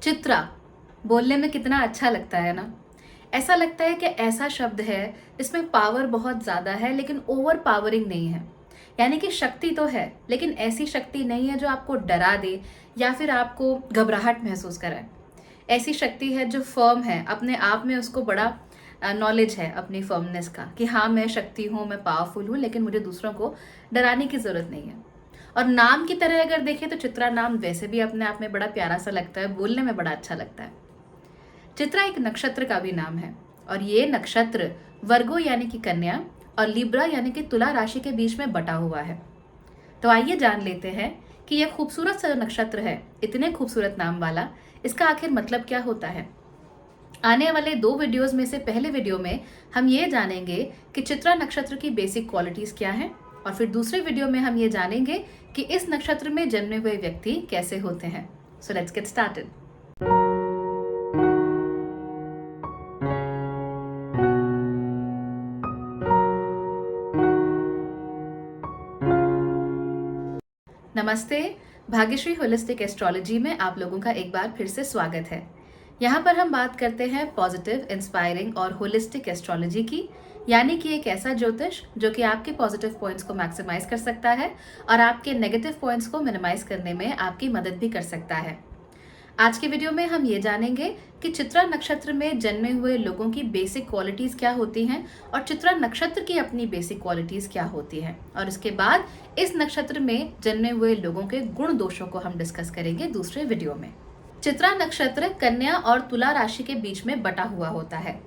चित्रा बोलने में कितना अच्छा लगता है ना। ऐसा लगता है कि ऐसा शब्द है इसमें पावर बहुत ज्यादा है लेकिन ओवर पावरिंग नहीं है। यानी कि शक्ति तो है लेकिन ऐसी शक्ति नहीं है जो आपको डरा दे या फिर आपको घबराहट महसूस कराए। ऐसी शक्ति है जो फर्म है, अपने आप में उसको बड़ा नॉलेज है अपनी फर्मनेस का कि हाँ मैं शक्ति हूँ, मैं पावरफुल हूँ, लेकिन मुझे दूसरों को डराने की जरूरत नहीं है। और नाम की तरह अगर देखें तो चित्रा नाम वैसे भी अपने आप में बड़ा प्यारा सा लगता है, बोलने में बड़ा अच्छा लगता है। चित्रा एक नक्षत्र का भी नाम है और ये नक्षत्र वर्गो यानी कि कन्या और लिब्रा यानी कि तुला राशि के बीच में बटा हुआ है। तो आइए जान लेते हैं कि यह खूबसूरत सा नक्षत्र है, इतने खूबसूरत नाम वाला, इसका आखिर मतलब क्या होता है। आने वाले 2 वीडियोस में से पहले वीडियो में हम ये जानेंगे कि चित्रा नक्षत्र की बेसिक क्वालिटीज क्या हैं और फिर दूसरे वीडियो में हम ये जानेंगे कि इस नक्षत्र में जन्मे हुए व्यक्ति कैसे होते हैं। So let's get started. नमस्ते, भाग्यश्री होलिस्टिक एस्ट्रोलॉजी में आप लोगों का एक बार फिर से स्वागत है। यहाँ पर हम बात करते हैं पॉजिटिव, इंस्पायरिंग और होलिस्टिक एस्ट्रोलॉजी की, यानी कि एक ऐसा ज्योतिष जो कि आपके पॉजिटिव पॉइंट्स को मैक्सिमाइज कर सकता है और आपके नेगेटिव पॉइंट्स को मिनिमाइज करने में आपकी मदद भी कर सकता है। आज के वीडियो में हम ये जानेंगे कि चित्रा नक्षत्र में जन्मे हुए लोगों की बेसिक क्वालिटीज क्या होती हैं और चित्रा नक्षत्र की अपनी बेसिक क्वालिटीज क्या होती हैं, और इसके बाद इस नक्षत्र में जन्मे हुए लोगों के गुण दोषों को हम डिस्कस करेंगे दूसरे वीडियो में। चित्रा नक्षत्र कन्या और तुला राशि के बीच में बटा हुआ होता है।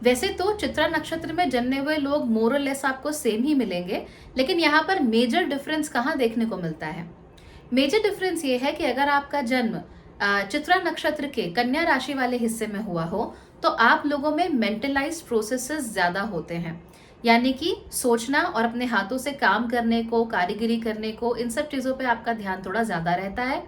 वैसे तो चित्रा नक्षत्र में जन्मे हुए लोग मोरलेस आपको सेम ही मिलेंगे, लेकिन यहाँ पर मेजर डिफरेंस कहाँ देखने को मिलता है। मेजर डिफरेंस ये है कि अगर आपका जन्म चित्रा नक्षत्र के कन्या राशि वाले हिस्से में हुआ हो तो आप लोगों में मेंटलाइज्ड प्रोसेसेस ज्यादा होते हैं, यानी कि सोचना और अपने हाथों से काम करने को, कारीगरी करने को, इन सब चीजों पे आपका ध्यान थोड़ा ज्यादा रहता है।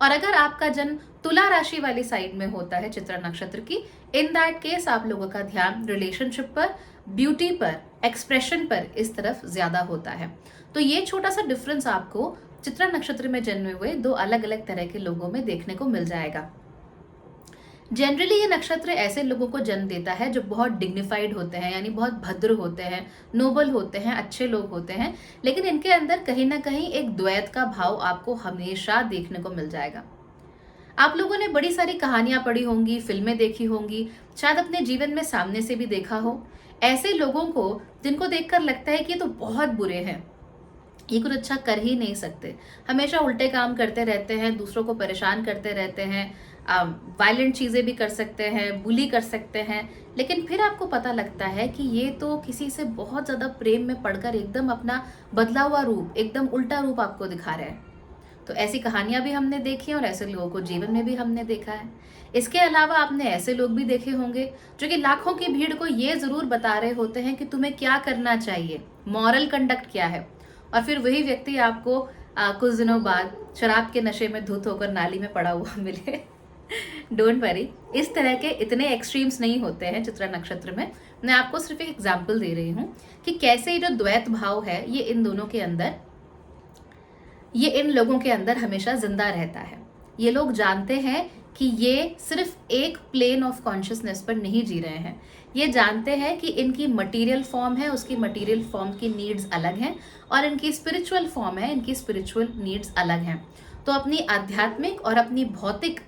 और अगर आपका जन्म तुला राशि वाली साइड में होता है चित्रा नक्षत्र की, इन दैट केस आप लोगों का ध्यान रिलेशनशिप पर, ब्यूटी पर, एक्सप्रेशन पर इस तरफ ज्यादा होता है। तो ये छोटा सा डिफरेंस आपको चित्रा नक्षत्र में जन्मे हुए 2 अलग अलग तरह के लोगों में देखने को मिल जाएगा। जनरली ये नक्षत्र ऐसे लोगों को जन्म देता है जो बहुत डिग्निफाइड होते हैं, यानी बहुत भद्र होते हैं, नोबल होते हैं, अच्छे लोग होते हैं, लेकिन इनके अंदर कहीं ना कहीं एक द्वैत का भाव आपको हमेशा देखने को मिल जाएगा। आप लोगों ने बड़ी सारी कहानियां पढ़ी होंगी, फिल्में देखी होंगी, शायद अपने जीवन में सामने से भी देखा हो ऐसे लोगों को जिनको देखकर लगता है कि ये तो बहुत बुरे हैं, ये कुछ अच्छा कर ही नहीं सकते, हमेशा उल्टे काम करते रहते हैं, दूसरों को परेशान करते रहते हैं, वायलेंट चीजें भी कर सकते हैं, बुली कर सकते हैं, लेकिन फिर आपको पता लगता है कि ये तो किसी से बहुत ज्यादा प्रेम में पड़कर एकदम अपना बदला हुआ रूप, एकदम उल्टा रूप आपको दिखा रहे हैं। तो ऐसी कहानियां भी हमने देखी हैं और ऐसे लोगों को जीवन में भी हमने देखा है। इसके अलावा आपने ऐसे लोग भी देखे होंगे जो कि लाखों की भीड़ को ये जरूर बता रहे होते हैं कि तुम्हें क्या करना चाहिए, मॉरल कंडक्ट क्या है, और फिर वही व्यक्ति आपको कुछ दिनों बाद शराब के नशे में धुत होकर नाली में पड़ा हुआ मिले। डोंट वरी, इस तरह के इतने एक्सट्रीम्स नहीं होते हैं चित्रा नक्षत्र में। मैं आपको सिर्फ एक एग्जाम्पल दे रही हूँ कि कैसे जो द्वैत भाव है ये इन दोनों के अंदर, ये इन लोगों के अंदर हमेशा जिंदा रहता है। ये लोग जानते हैं कि ये सिर्फ एक प्लेन ऑफ कॉन्शियसनेस पर नहीं जी रहे हैं, ये जानते हैं कि इनकी मटेरियल फॉर्म है, उसकी मटेरियल फॉर्म की नीड्स अलग हैं, और इनकी स्पिरिचुअल फॉर्म है, इनकी स्पिरिचुअल नीड्स अलग हैं। तो अपनी आध्यात्मिक और अपनी भौतिक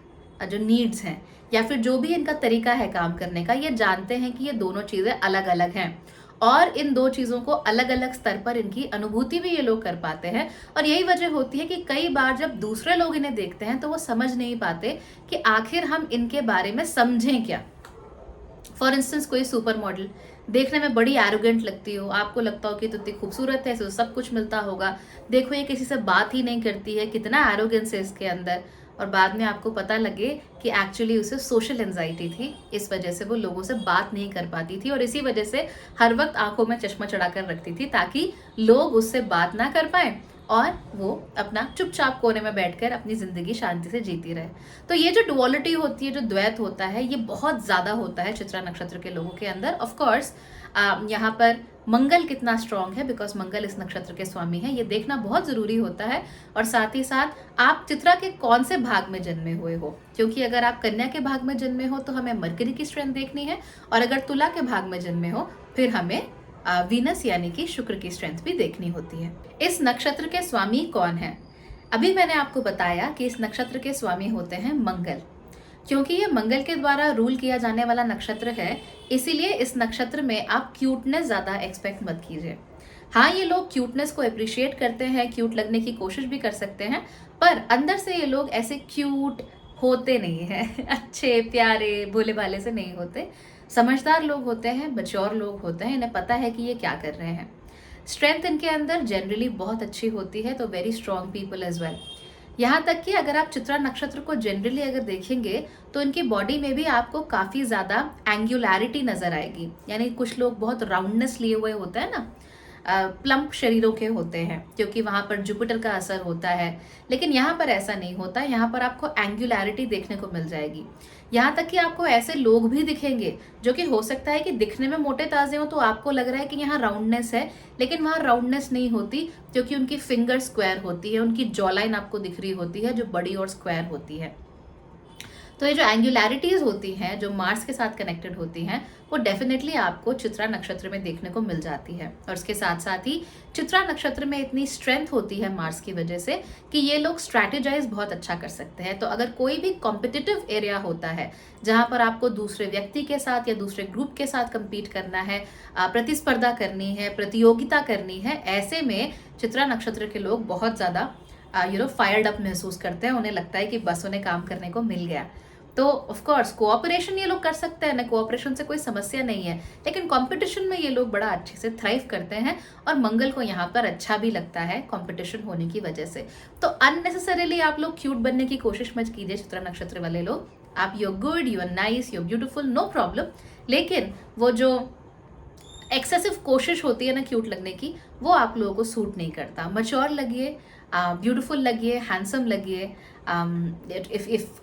जो नीड्स हैं या फिर जो भी इनका तरीका है काम करने का, ये जानते हैं कि ये दोनों चीजें अलग अलग हैं और इन 2 चीजों को अलग अलग स्तर पर इनकी अनुभूति भी ये लोग कर पाते हैं। और यही वजह होती है कि कई बार जब दूसरे लोग इन्हें देखते हैं तो वो समझ नहीं पाते कि आखिर हम इनके बारे में समझें क्या। फॉर इंस्टेंस, कोई सुपर मॉडल देखने में बड़ी एरोगेंट लगती हो, आपको लगता हो कि तो इतनी खूबसूरत है, इसे सब कुछ मिलता होगा, देखो ये किसी से बात ही नहीं करती है, कितना एरोगेंस है इसके अंदर, और बाद में आपको पता लगे कि एक्चुअली उसे सोशल एंजाइटी थी, इस वजह से वो लोगों से बात नहीं कर पाती थी और इसी वजह से हर वक्त आंखों में चश्मा चढ़ाकर रखती थी ताकि लोग उससे बात ना कर पाए और वो अपना चुपचाप कोने में बैठकर अपनी जिंदगी शांति से जीती रहे। तो ये जो डुअलिटी होती है, जो द्वैत होता है, ये बहुत ज्यादा होता है चित्रा नक्षत्र के लोगों के अंदर। ऑफ कोर्स यहाँ पर मंगल कितना स्ट्रांग है, बिकॉज मंगल इस नक्षत्र के स्वामी है, ये देखना बहुत जरूरी होता है। और साथ ही साथ आप चित्रा के कौन से भाग में जन्मे हुए हो, क्योंकि अगर आप कन्या के भाग में जन्मे हो तो हमें मरकरी की स्ट्रेंथ देखनी है, और अगर तुला के भाग में जन्मे हो फिर हमें वीनस यानी कि शुक्र की स्ट्रेंथ भी देखनी होती है। इस नक्षत्र के स्वामी कौन है? अभी मैंने आपको बताया कि इस नक्षत्र के स्वामी होते हैं मंगल। क्योंकि ये मंगल के द्वारा रूल किया जाने वाला नक्षत्र है, इसीलिए इस नक्षत्र में आप क्यूटनेस ज्यादा एक्सपेक्ट मत कीजिए। हाँ, ये लोग क्यूटनेस को अप्रिशिएट करते हैं, क्यूट लगने की कोशिश भी कर सकते हैं, पर अंदर से ये लोग ऐसे क्यूट होते नहीं हैं अच्छे प्यारे भोले भाले से नहीं होते। समझदार लोग होते हैं, मैच्योर लोग होते हैं, इन्हें पता है कि ये क्या कर रहे हैं। स्ट्रेंथ इनके अंदर जनरली बहुत अच्छी होती है, तो very strong people as well. यहाँ तक कि अगर आप चित्रा नक्षत्र को जनरली अगर देखेंगे तो इनकी बॉडी में भी आपको काफी ज्यादा एंगुलैरिटी नजर आएगी। यानी कुछ लोग बहुत राउंडनेस लिए हुए होते हैं ना, प्लम्प शरीरों के होते हैं, क्योंकि वहां पर जुपिटर का असर होता है। लेकिन यहाँ पर ऐसा नहीं होता, यहाँ पर आपको एंगुलैरिटी देखने को मिल जाएगी। यहाँ तक कि आपको ऐसे लोग भी दिखेंगे जो कि हो सकता है कि दिखने में मोटे ताजे हो, तो आपको लग रहा है कि यहाँ राउंडनेस है, लेकिन वहाँ राउंडनेस नहीं होती, क्योंकि उनकी फिंगर स्क्वायर होती है, उनकी जॉलाइन आपको दिख रही होती है जो बड़ी और स्क्वायर होती है। तो ये जो एंगुलैरिटीज होती हैं, जो मार्स के साथ कनेक्टेड होती हैं, वो डेफिनेटली आपको चित्रा नक्षत्र में देखने को मिल जाती है। और इसके साथ साथ ही चित्रा नक्षत्र में इतनी स्ट्रेंथ होती है मार्स की वजह से कि ये लोग स्ट्रैटेजाइज बहुत अच्छा कर सकते हैं। तो अगर कोई भी कॉम्पिटिटिव एरिया होता है जहां पर आपको दूसरे व्यक्ति के साथ या दूसरे ग्रुप के साथ कम्पीट करना है, प्रतिस्पर्धा करनी है, प्रतियोगिता करनी है, ऐसे में चित्रा नक्षत्र के लोग बहुत ज्यादा फायर्ड अप महसूस करते हैं। उन्हें लगता है कि बस उन्हें काम करने को मिल गया। तो ऑफ कोर्स कोऑपरेशन ये लोग कर सकते हैं ना, कोऑपरेशन से कोई समस्या नहीं है, लेकिन कंपटीशन में ये लोग बड़ा अच्छे से थ्राइव करते हैं। और मंगल को यहाँ पर अच्छा भी लगता है कंपटीशन होने की वजह से। तो अननेसेसरीली आप लोग क्यूट बनने की कोशिश मत कीजिए चित्रा नक्षत्र वाले लोग। आप you are good, you are nice, you are beautiful, no problem, लेकिन वो जो एक्सेसिव कोशिश होती है ना क्यूट लगने की, वो आप लोगों को सूट नहीं करता। मच्योर लगिए, ब्यूटीफुल लगिए, हैंडसम लगिए।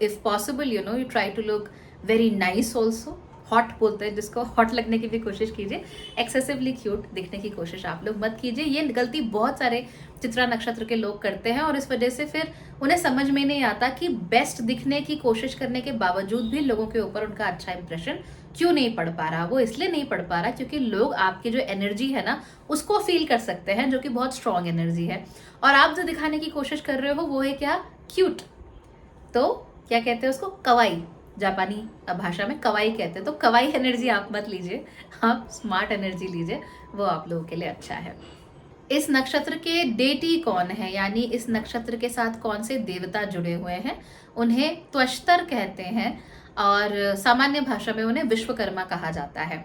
if possible, you try to look very nice also। Hot बोलते हैं जिसको, हॉट लगने की भी कोशिश कीजिए। एक्सेसिवली क्यूट दिखने की कोशिश आप लोग मत कीजिए। ये गलती बहुत सारे चित्रा नक्षत्र के लोग करते हैं, और इस वजह से फिर उन्हें समझ में नहीं आता कि बेस्ट दिखने की कोशिश करने के बावजूद भी लोगों के ऊपर उनका अच्छा इंप्रेशन क्यों नहीं पड़ पा रहा। वो इसलिए नहीं पड़ पा रहा क्योंकि लोग आपकी जो एनर्जी है ना उसको फील कर सकते हैं, जो कि बहुत स्ट्रॉन्ग एनर्जी है। और आप जो दिखाने की कोशिश कर रहे हो वो है क्या? क्यूट। तो क्या कहते हैं उसको? कवाई। जापानी भाषा में कवाई कहते हैं। तो कवाई एनर्जी आप मत लीजिए, आप स्मार्ट एनर्जी लीजिए, वो आप लोगों के लिए अच्छा है। इस नक्षत्र के डेटी कौन है, यानी इस नक्षत्र के साथ कौन से देवता जुड़े हुए हैं? उन्हें त्वष्टर कहते हैं, और सामान्य भाषा में उन्हें विश्वकर्मा कहा जाता है।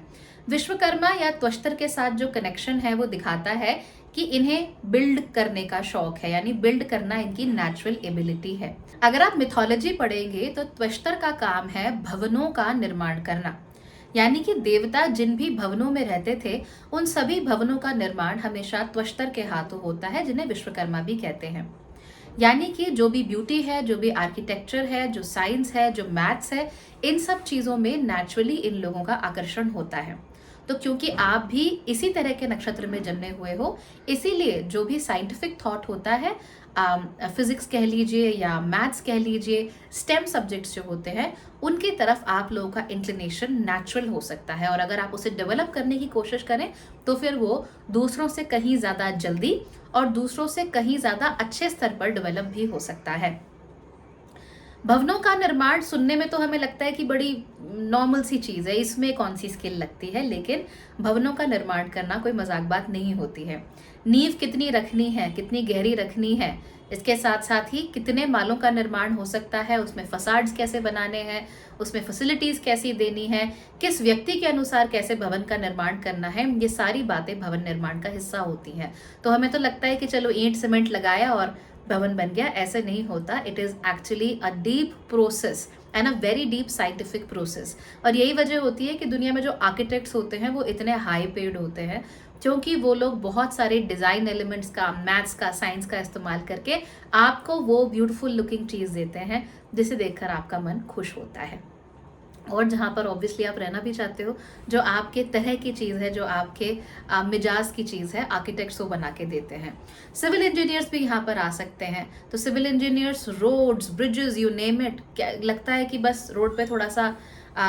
विश्वकर्मा या त्वष्टर के साथ जो कनेक्शन है वो दिखाता है कि इन्हें बिल्ड करने का शौक है, यानी बिल्ड करना इनकी नेचुरल एबिलिटी है। अगर आप मिथोलॉजी पढ़ेंगे तो त्वष्टर का काम है भवनों का निर्माण करना, यानी कि देवता जिन भी भवनों में रहते थे उन सभी भवनों का निर्माण हमेशा त्वष्टर के हाथों होता है, जिन्हें विश्वकर्मा भी कहते हैं। यानी कि जो भी ब्यूटी है, जो भी आर्किटेक्चर है, जो साइंस है, जो मैथ्स है, इन सब चीजों में नेचुरली इन लोगों का आकर्षण होता है। तो क्योंकि आप भी इसी तरह के नक्षत्र में जन्मे हुए हो, इसीलिए जो भी साइंटिफिक थॉट होता है, फिजिक्स कह लीजिए या मैथ्स कह लीजिए, स्टेम सब्जेक्ट्स जो होते हैं, उनकी तरफ आप लोगों का इंक्लिनेशन नेचुरल हो सकता है। और अगर आप उसे डेवलप करने की कोशिश करें तो फिर वो दूसरों से कहीं ज़्यादा जल्दी और दूसरों से कहीं ज़्यादा अच्छे स्तर पर डेवलप भी हो सकता है। भवनों का निर्माण सुनने में तो हमें लगता है कि बड़ी नॉर्मल सी चीज़ है, इसमें कौन सी स्किल लगती है, लेकिन भवनों का निर्माण करना कोई मजाक बात नहीं होती है। नींव कितनी रखनी है, कितनी गहरी रखनी है, इसके साथ साथ ही कितने मालों का निर्माण हो सकता है, उसमें फसाड्स कैसे बनाने हैं, उसमें फैसिलिटीज कैसी देनी है, किस व्यक्ति के अनुसार कैसे भवन का निर्माण करना है, ये सारी बातें भवन निर्माण का हिस्सा होती हैं। तो हमें तो लगता है कि चलो ईंट सीमेंट लगाया और भवन बन गया, ऐसे नहीं होता। It is actually a deep process and a very deep scientific process. और यही वजह होती है कि दुनिया में जो आर्किटेक्ट्स होते हैं वो इतने हाई पेड होते हैं, क्योंकि वो लोग बहुत सारे डिजाइन एलिमेंट्स का, मैथ्स का, साइंस का इस्तेमाल करके आपको वो ब्यूटीफुल लुकिंग चीज देते हैं जिसे देखकर आपका मन खुश होता है। और जहाँ पर ऑब्वियसली आप रहना भी चाहते हो, जो आपके तरह की चीज़ है, जो आपके मिजाज की चीज़ है, आर्किटेक्ट्स वो बना के देते हैं। सिविल इंजीनियर्स भी यहाँ पर आ सकते हैं। तो civil engineers, roads, bridges, you name it, क्या लगता है कि बस रोड पे थोड़ा सा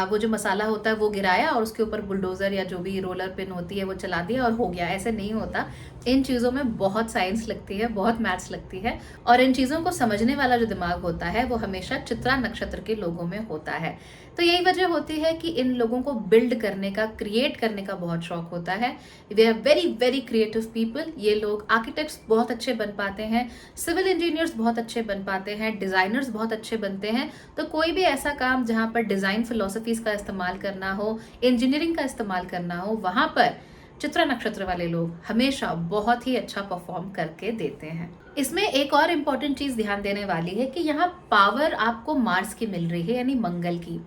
वो जो मसाला होता है वो गिराया और उसके ऊपर बुलडोजर या जो भी रोलर पिन होती है वो चला दिया और हो गया, ऐसे नहीं होता। इन चीज़ों में बहुत साइंस लगती है, बहुत मैथ्स लगती है, और इन चीज़ों को समझने वाला जो दिमाग होता है वो हमेशा चित्रा नक्षत्र के लोगों में होता है। तो यही वजह होती है कि इन लोगों को बिल्ड करने का, क्रिएट करने का बहुत शौक होता है। We are very very creative people. ये लोग आर्किटेक्ट्स बहुत अच्छे बन पाते हैं, सिविल इंजीनियर्स बहुत अच्छे बन पाते हैं, डिजाइनर्स बहुत अच्छे बनते हैं। तो कोई भी ऐसा काम जहां पर डिजाइन फिलोसफीज का इस्तेमाल करना हो, इंजीनियरिंग का इस्तेमाल करना हो, वहां पर चित्रा नक्षत्र वाले लोग हमेशा बहुत ही अच्छा परफॉर्म करके देते हैं। इसमें एक और इम्पॉर्टेंट चीज ध्यान देने वाली है कि यहाँ पावर आपको मार्स की मिल रही है, यानी मंगल की।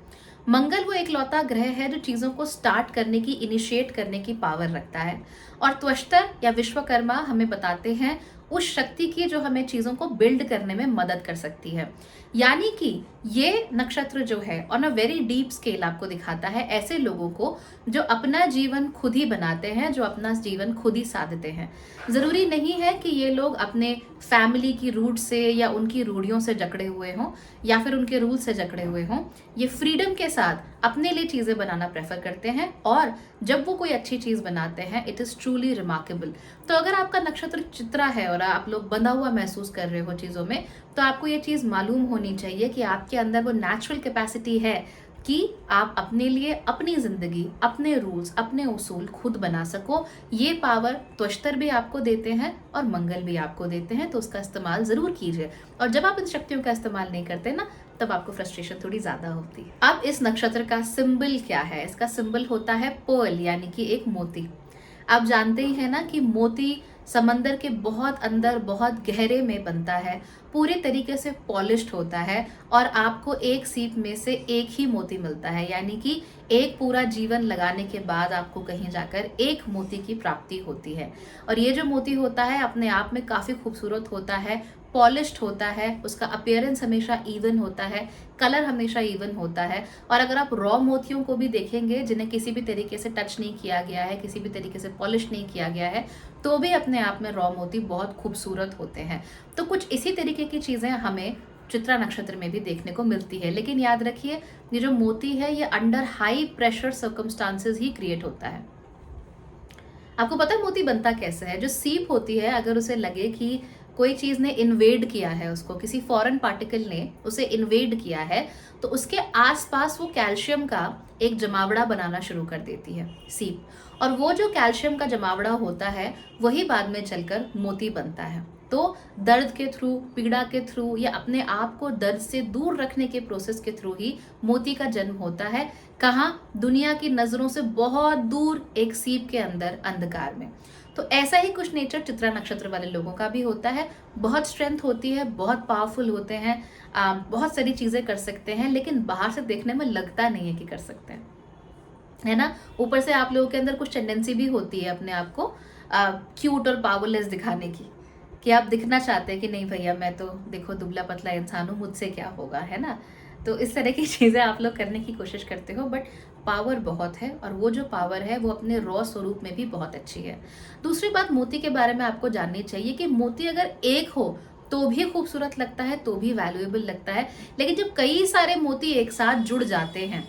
मंगल वो एक लौता ग्रह है जो चीजों को स्टार्ट करने की, इनिशिएट करने की पावर रखता है। और त्वष्टर या विश्वकर्मा हमें बताते हैं उस शक्ति की जो हमें चीजों को बिल्ड करने में मदद कर सकती है। यानी कि ये नक्षत्र जो है on a very deep scale आपको दिखाता है ऐसे लोगों को जो अपना जीवन खुद ही बनाते हैं, जो अपना जीवन खुद ही साधते हैं। जरूरी नहीं है कि ये लोग अपने फैमिली की रूट से या उनकी रूढ़ियों से जकड़े हुए हों या फिर उनके रूल से जकड़े हुए हों। ये फ्रीडम के साथ अपने लिए चीजें बनाना प्रेफर करते हैं, और जब वो कोई अच्छी चीज बनाते हैं इट इज ट्रूली रिमार्केबल। तो अगर आपका नक्षत्र चित्रा है और आप लोग बंधा हुआ महसूस कर रहे हो चीजों में, तो आपको ये चीज मालूम होनी चाहिए कि आपके अंदर वो नेचुरल कैपेसिटी है कि आप अपने लिए अपनी जिंदगी, अपने रूल्स, अपने उसूल खुद बना सको। ये पावर त्वष्टर भी आपको देते हैं और मंगल भी आपको देते हैं, तो उसका इस्तेमाल जरूर कीजिए। और जब आप इन शक्तियों का इस्तेमाल नहीं करते ना, तब आपको फ्रस्ट्रेशन थोड़ी ज्यादा होती है। अब इस नक्षत्र का सिंबल क्या है? इसका सिंबल होता है पर्ल, यानी कि एक मोती। आप जानते ही है ना कि मोती समंदर के बहुत अंदर, बहुत गहरे में बनता है, पूरे तरीके से पॉलिश्ड होता है, और आपको एक सीप में से एक ही मोती मिलता है। यानी कि एक पूरा जीवन लगाने के बाद आपको कहीं जाकर एक मोती की प्राप्ति होती है। और ये जो मोती होता है अपने आप में काफी खूबसूरत होता है, पॉलिश्ड होता है, उसका अपीयरेंस हमेशा इवन होता है, कलर हमेशा इवन होता है। और अगर आप रॉ मोतियों को भी देखेंगे जिन्हें किसी भी तरीके से टच नहीं किया गया है, किसी भी तरीके से पॉलिश नहीं किया गया है, तो भी अपने आप में रॉ मोती बहुत खूबसूरत होते हैं। तो कुछ इसी तरीके की चीजें हमें चित्रा नक्षत्र में भी देखने को मिलती है। लेकिन याद रखिए, ये जो मोती है ये अंडर हाई प्रेशर सर्कमस्टांसेस ही क्रिएट होता है। आपको पता है मोती बनता कैसे है? जो सीप होती है, अगर उसे लगे कि कोई चीज ने इन्वेड किया है उसको, किसी फॉरेन पार्टिकल ने उसे इन्वेड किया है, तो उसके आसपास वो कैल्शियम का एक जमावड़ा बनाना शुरू कर देती है सीप। और वो जो कैल्शियम का जमावड़ा होता है वही बाद में चलकर मोती बनता है। तो दर्द के थ्रू, पीड़ा के थ्रू, या अपने आप को दर्द से दूर रखने के प्रोसेस के थ्रू ही मोती का जन्म होता है। कहाँ? दुनिया की नजरों से बहुत दूर, एक सीप के अंदर, अंधकार में। तो ऐसा ही कुछ नेचर चित्रा नक्षत्र वाले लोगों का भी होता है। बहुत स्ट्रेंथ होती है, बहुत पावरफुल होते हैं, बहुत सारी चीजें कर सकते हैं, लेकिन बाहर से देखने में लगता नहीं है कि कर सकते हैं, है ना। ऊपर से आप लोगों के अंदर कुछ टेंडेंसी भी होती है अपने आप को क्यूट और पावरलेस दिखाने की, कि आप दिखना चाहते हैं कि नहीं भैया मैं तो देखो दुबला पतला इंसान हूँ, मुझसे क्या होगा, है ना। तो इस तरह की चीजें आप लोग करने की कोशिश करते हो, बट पावर बहुत है, और वो जो पावर है वो अपने रॉ स्वरूप में भी बहुत अच्छी है। दूसरी बात मोती के बारे में आपको जाननी चाहिए कि मोती अगर एक हो तो भी खूबसूरत लगता है, तो भी वैल्यूएबल लगता है, लेकिन जब कई सारे मोती एक साथ जुड़ जाते हैं,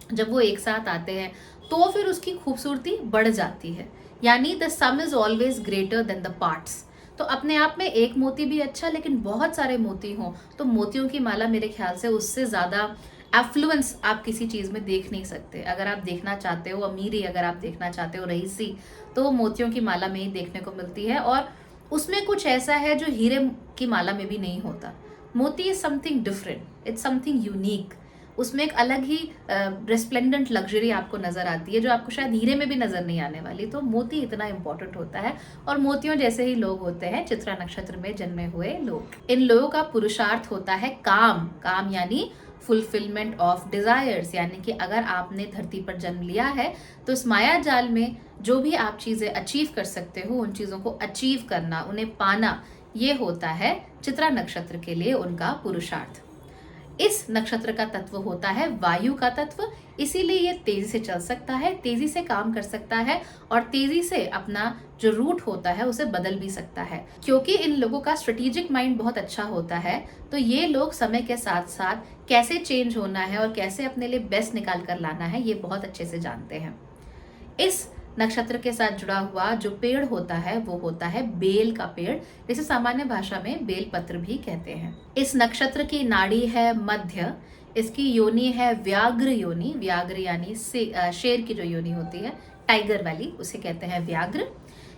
जब वो एक साथ आते हैं, तो फिर उसकी खूबसूरती बढ़ जाती है। यानी the some is always greater than the parts. तो अपने आप में एक मोती भी अच्छा, लेकिन बहुत सारे मोती हों तो मोतियों की माला मेरे ख्याल से उससे ज्यादा एफ्लुएंस आप किसी चीज में देख नहीं सकते। अगर आप देखना चाहते हो अमीरी, अगर आप देखना चाहते हो रईसी, तो वो मोतियों की माला में ही देखने को मिलती है। और उसमें कुछ ऐसा है जो हीरे की माला में भी नहीं होता। मोती is something different, it's something unique. उसमें एक अलग ही रेस्प्लेंडेंट लग्जरी आपको नजर आती है, जो आपको शायद हीरे में भी नजर नहीं आने वाली। तो मोती इतना इंपॉर्टेंट होता है, और मोतियों जैसे ही लोग होते हैं चित्रा नक्षत्र में जन्मे हुए लोग। इन लोगों का पुरुषार्थ होता है काम। काम यानी फुलफिलमेंट ऑफ डिजायर्स, यानी कि अगर आपने धरती पर जन्म लिया है तो इस माया जाल में जो भी आप चीजें अचीव कर सकते हो, उन चीजों को अचीव करना, उन्हें पाना, ये होता है चित्रा नक्षत्र के लिए उनका पुरुषार्थ। इस नक्षत्र का तत्व होता है वायु का तत्व, इसीलिए ये तेजी से चल सकता है, तेजी से काम कर सकता है और तेजी से अपना जो रूट होता है उसे बदल भी सकता है। क्योंकि इन लोगों का स्ट्रेटेजिक माइंड बहुत अच्छा होता है, तो ये लोग समय के साथ साथ कैसे चेंज होना है और कैसे अपने लिए बेस्ट निकाल कर लाना है ये बहुत अच्छे से जानते हैं। इस नक्षत्र के साथ जुड़ा हुआ जो पेड़ होता है वो होता है बेल का पेड़, जिसे सामान्य भाषा में बेल पत्र भी कहते हैं। इस नक्षत्र की नाड़ी है मध्य, इसकी योनि है व्याघ्र योनि, व्याघ्र यानी शेर की जो योनि होती है, टाइगर वाली, उसे कहते हैं व्याघ्र।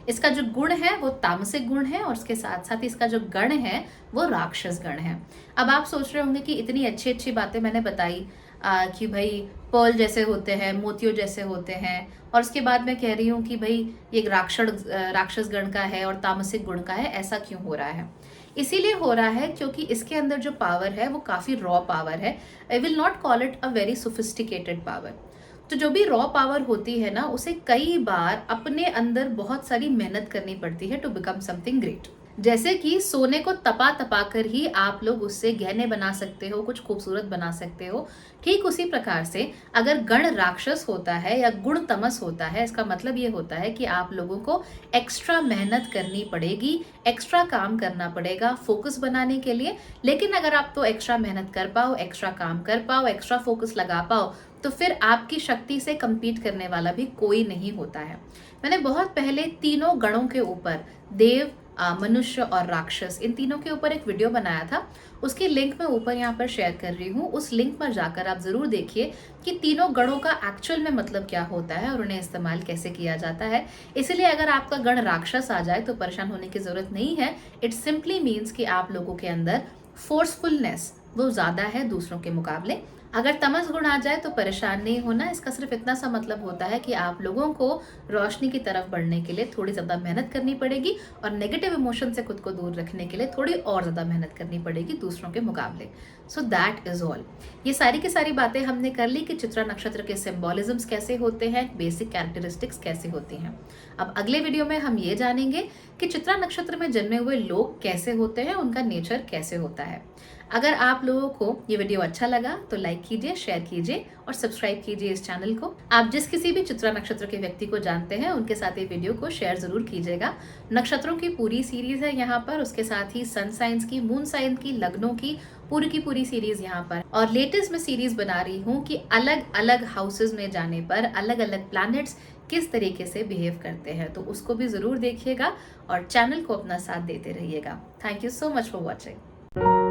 इसका जो गुण है वो तामसिक गुण है और उसके साथ साथ इसका जो गण है वो राक्षस गण है। अब आप सोच रहे होंगे कि इतनी अच्छी अच्छी बातें मैंने बताई कि भाई पर्ल जैसे होते हैं, मोतियों जैसे होते हैं, और उसके बाद मैं कह रही हूँ कि भाई ये राक्षस गण का है और तामसिक गुण का है, ऐसा क्यों हो रहा है? इसीलिए हो रहा है क्योंकि इसके अंदर जो पावर है वो काफ़ी रॉ पावर है। I will not call it a very sophisticated power. तो जो भी रॉ पावर होती है ना, उसे कई बार अपने अंदर बहुत सारी मेहनत करनी पड़ती है टू बिकम समथिंग ग्रेट। जैसे कि सोने को तपा तपा कर ही आप लोग उससे गहने बना सकते हो, कुछ खूबसूरत बना सकते हो, ठीक उसी प्रकार से अगर गण राक्षस होता है या गुण तमस होता है, इसका मतलब ये होता है कि आप लोगों को एक्स्ट्रा मेहनत करनी पड़ेगी, एक्स्ट्रा काम करना पड़ेगा फोकस बनाने के लिए। लेकिन अगर आप तो एक्स्ट्रा मेहनत कर पाओ, एक्स्ट्रा काम कर पाओ, एक्स्ट्रा फोकस लगा पाओ, तो फिर आपकी शक्ति से कंपीट करने वाला भी कोई नहीं होता है। मैंने बहुत पहले तीनों गणों के ऊपर, देव, मनुष्य और राक्षस, इन तीनों के ऊपर एक वीडियो बनाया था। उसकी लिंक मैं ऊपर यहाँ पर शेयर कर रही हूँ। उस लिंक पर जाकर आप जरूर देखिए कि तीनों गणों का एक्चुअल में मतलब क्या होता है और उन्हें इस्तेमाल कैसे किया जाता है। इसलिए अगर आपका गण राक्षस आ जाए तो परेशान होने की जरूरत नहीं है। इट सिंपली मीन्स कि आप लोगों के अंदर फोर्सफुलनेस वो ज्यादा है दूसरों के मुकाबले। अगर तमस गुण आ जाए तो परेशान नहीं होना, इसका सिर्फ इतना सा मतलब होता है कि आप लोगों को रोशनी की तरफ बढ़ने के लिए थोड़ी ज़्यादा मेहनत करनी पड़ेगी और नेगेटिव इमोशन से खुद को दूर रखने के लिए थोड़ी और ज़्यादा मेहनत करनी पड़ेगी दूसरों के मुकाबले। So that is all. ये सारी की सारी बातें हमने कर ली कि चित्रा नक्षत्र के सिम्बोलिज्म्स कैसे होते हैं, बेसिक कैरेक्टरिस्टिक्स कैसे होती हैं। अब अगले वीडियो में हम ये जानेंगे कि चित्रा नक्षत्र में जन्मे हुए लोग कैसे होते हैं, उनका नेचर कैसे होता है। अगर आप लोगों को ये वीडियो अच्छा लगा तो लाइक कीजिए, शेयर कीजिए और सब्सक्राइब कीजिए इस चैनल को। आप जिस किसी भी चित्रा नक्षत्र के व्यक्ति को जानते हैं उनके साथ ये वीडियो को शेयर जरूर कीजिएगा। नक्षत्रों की पूरी सीरीज है यहाँ पर, उसके साथ ही सन साइंस की, मून साइन की, लग्नों की पूरी सीरीज यहाँ पर। और लेटेस्ट में सीरीज बना रही हूँ कि अलग अलग हाउसेज में जाने पर अलग अलग प्लैनेट्स किस तरीके से बिहेव करते हैं, तो उसको भी जरूर देखिएगा और चैनल को अपना साथ देते रहिएगा। Thank you so much for watching.